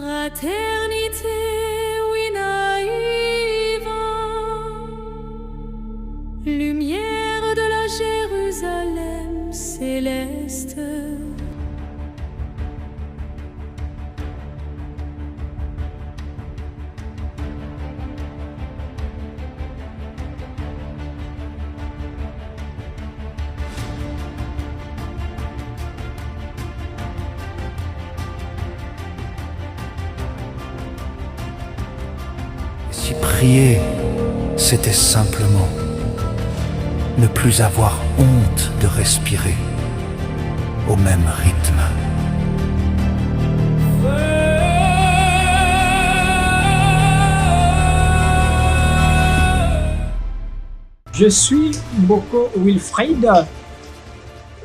Fraternité, oui naïva, lumière de la Jérusalem céleste. Si prier, c'était simplement ne plus avoir honte de respirer au même rythme. Je suis Mboko Wilfried.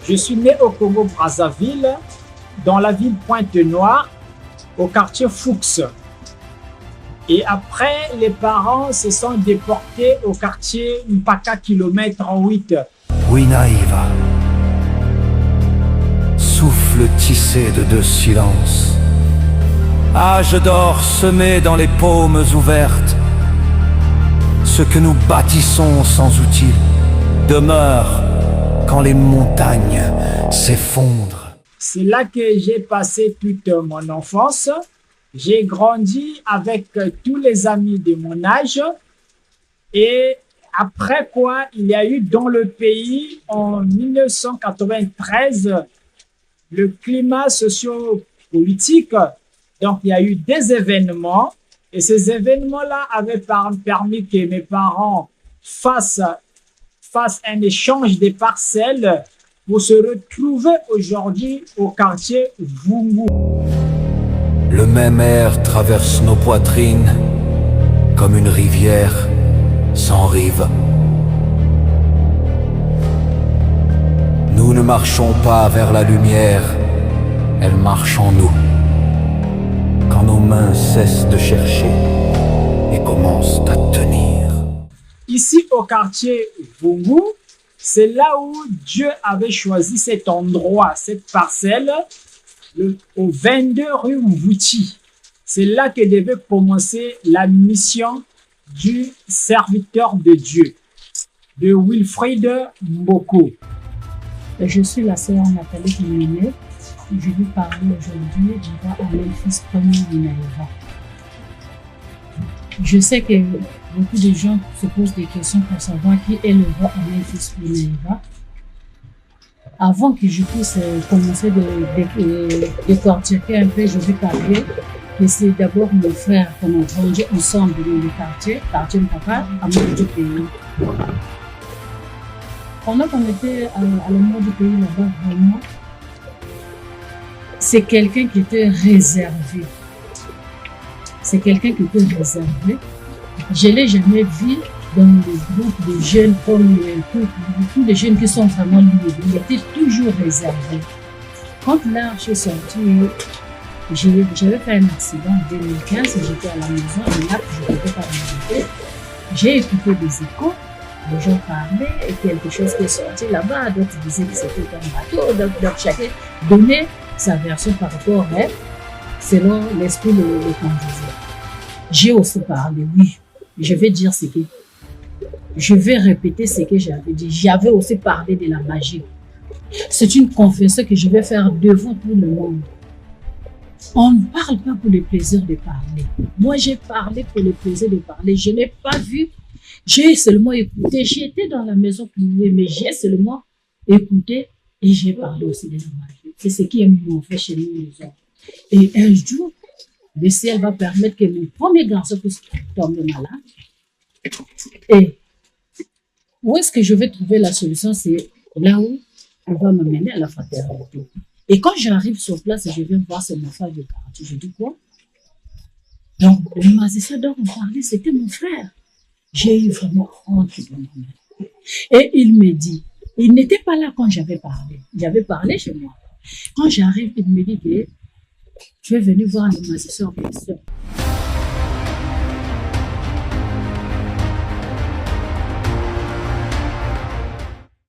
Je suis né au Congo-Brazzaville, dans la ville Pointe-Noire, au quartier Fuchs. Et après, les parents se sont déportés au quartier Mpaka kilomètre 8. Winaïva, souffle tissé de deux silences, âge d'or semé dans les paumes ouvertes. Ce que nous bâtissons sans outils demeure quand les montagnes s'effondrent. C'est là que j'ai passé toute mon enfance. J'ai grandi avec tous les amis de mon âge. Et après quoi, il y a eu dans le pays, en 1993, le climat socio-politique. Donc, il y a eu des événements. Et ces événements-là avaient permis que mes parents fassent un échange des parcelles pour se retrouver aujourd'hui au quartier Vungu. Le même air traverse nos poitrines comme une rivière sans rive. Nous ne marchons pas vers la lumière, elle marche en nous. Quand nos mains cessent de chercher et commencent à tenir. Ici au quartier Vungu, c'est là où Dieu avait choisi cet endroit, cette parcelle, au 22 rue Mvuti. C'est là que devait commencer la mission du serviteur de Dieu, de Wilfried Mboko. Je suis la sœur Nathalie Kimine. Je vais parler aujourd'hui du roi Améphis Ier Winaïva. Je sais que beaucoup de gens se posent des questions pour savoir qui est le roi Améphis Winaïva. Avant que je puisse commencer de décortiquer un peu, je vais parler que c'est d'abord mon frère qu'on a grandi ensemble dans le quartier Mpaka, à l'est du pays. Pendant qu'on était à l'est du pays là-bas, vraiment, c'est quelqu'un qui était réservé. C'est quelqu'un qui était réservé. Je ne l'ai jamais vu dans les groupes de jeunes comme tous les jeunes qui sont vraiment libres. Il était toujours réservé. Quand l'arche est sortie, j'avais fait un accident en 2015, j'étais à la maison et là, je ne pouvais pas m'arrêter. J'ai écouté des échos, les gens parlaient et quelque chose qui est sorti là-bas, d'autres disaient que c'était un bateau, donc chacun donnait sa version par rapport à elle, selon l'esprit le conduisait. J'ai aussi parlé, oui. Je vais dire ce que... Je vais répéter ce que j'avais dit. J'avais aussi parlé de la magie. C'est une confession que je vais faire devant tout le monde. On ne parle pas pour le plaisir de parler. Moi, j'ai parlé pour le plaisir de parler. Je n'ai pas vu. J'ai seulement écouté. J'étais dans la maison pour lui, mais j'ai seulement écouté et j'ai parlé aussi de la magie. C'est ce qui est mauvais chez nous les hommes. Et un jour, le ciel va permettre que mon premier garçon puisse tomber malade. Et où est-ce que je vais trouver la solution? C'est là où on va m'amener à la fraternité. Et quand j'arrive sur place, je viens voir ce message de quartier. Je dis quoi? Donc, le magicien dont on parlait, c'était mon frère. J'ai eu vraiment honte de moi-même. Et il me dit, il n'était pas là quand j'avais parlé. J'avais parlé chez moi. Quand j'arrive, il me dit que je vais venir voir le magicien en question.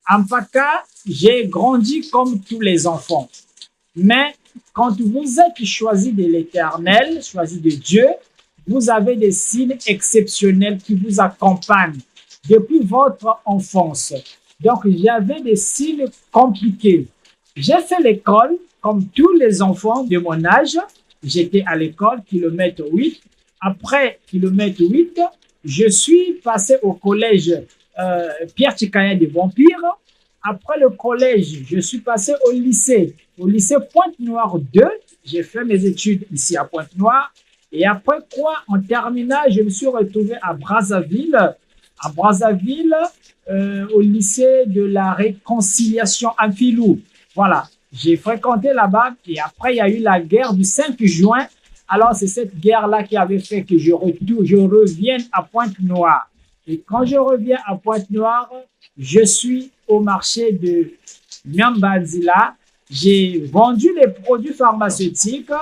À Mpaka, j'ai grandi comme tous les enfants. Mais quand vous êtes choisi de l'Éternel, choisi de Dieu, vous avez des signes exceptionnels qui vous accompagnent depuis votre enfance. Donc, j'avais des signes compliqués. J'ai fait l'école comme tous les enfants de mon âge. J'étais à l'école, kilomètre 8. Après kilomètre 8, je suis passé au collège Pierre Tchikaya des Vampires. Après le collège, je suis passé au lycée Pointe-Noire 2. J'ai fait mes études ici à Pointe-Noire. Et après quoi, en terminale, je me suis retrouvé à Brazzaville. Au lycée de la Réconciliation à Filou. Voilà, j'ai fréquenté là-bas et après, il y a eu la guerre du 5 juin. Alors, c'est cette guerre-là qui avait fait que je revienne à Pointe-Noire. Et quand je reviens à Pointe-Noire, je suis au marché de Miambazila. J'ai vendu les produits pharmaceutiques,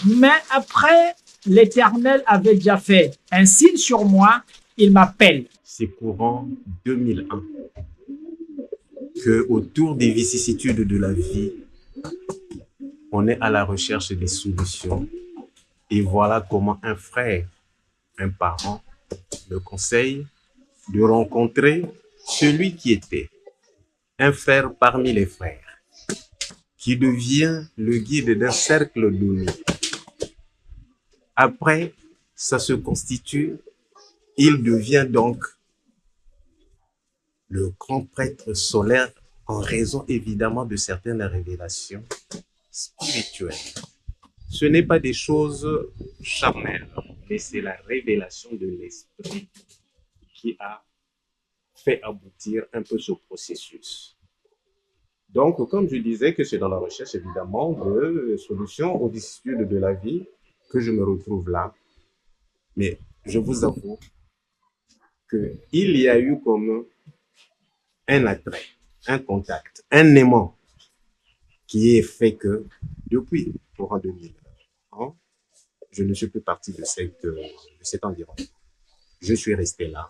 mais après, l'Éternel avait déjà fait un signe sur moi. Il m'appelle. C'est courant 2001 que autour des vicissitudes de la vie, on est à la recherche des solutions. Et voilà comment un frère, un parent, me conseille de rencontrer celui qui était un frère parmi les frères, qui devient le guide d'un cercle donné. Après, ça se constitue, il devient donc le grand prêtre solaire en raison évidemment de certaines révélations spirituelles. Ce n'est pas des choses charnelles, mais c'est la révélation de l'esprit qui a fait aboutir un peu ce processus. Donc, comme je disais que c'est dans la recherche évidemment de solutions aux vicissitudes de la vie que je me retrouve là. Mais je vous avoue qu'il y a eu comme un attrait, un contact, un aimant qui est fait que depuis courant 2000 ans, je ne suis plus parti de cet environnement. Je suis resté là.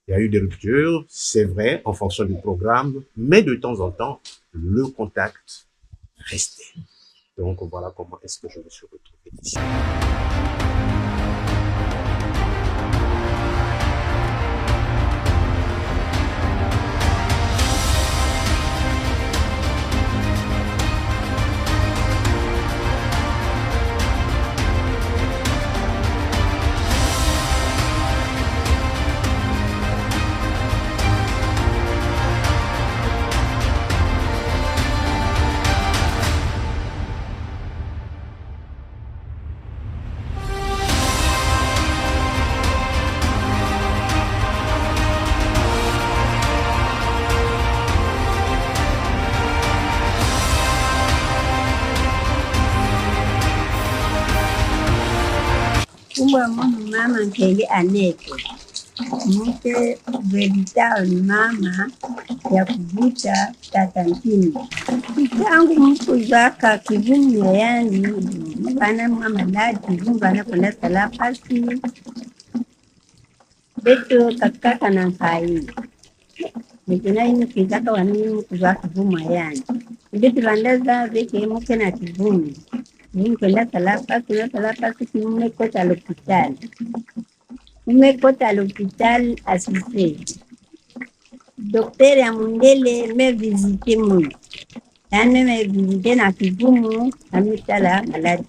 Il y a eu des ruptures, c'est vrai, en fonction du programme, mais de temps en temps, le contact restait. Donc voilà comment est-ce que je me suis retrouvé ici. Kumba munu mama nkeli aneke mke veditao ni mama ya kuvuta tata mpini kitangu mku zaka kivumu yani bana mama ladi kivumu bana kwenda salapasi beto kakaka na kai nikina inu kizaka wanini mku zaka kivumu yani beto bandaza veke mke na kivumu kwenda salapasi kimekota l'hôpital assisté. Docteur Amundele me visité moi. Elle me visité na kivumu, amita la malade.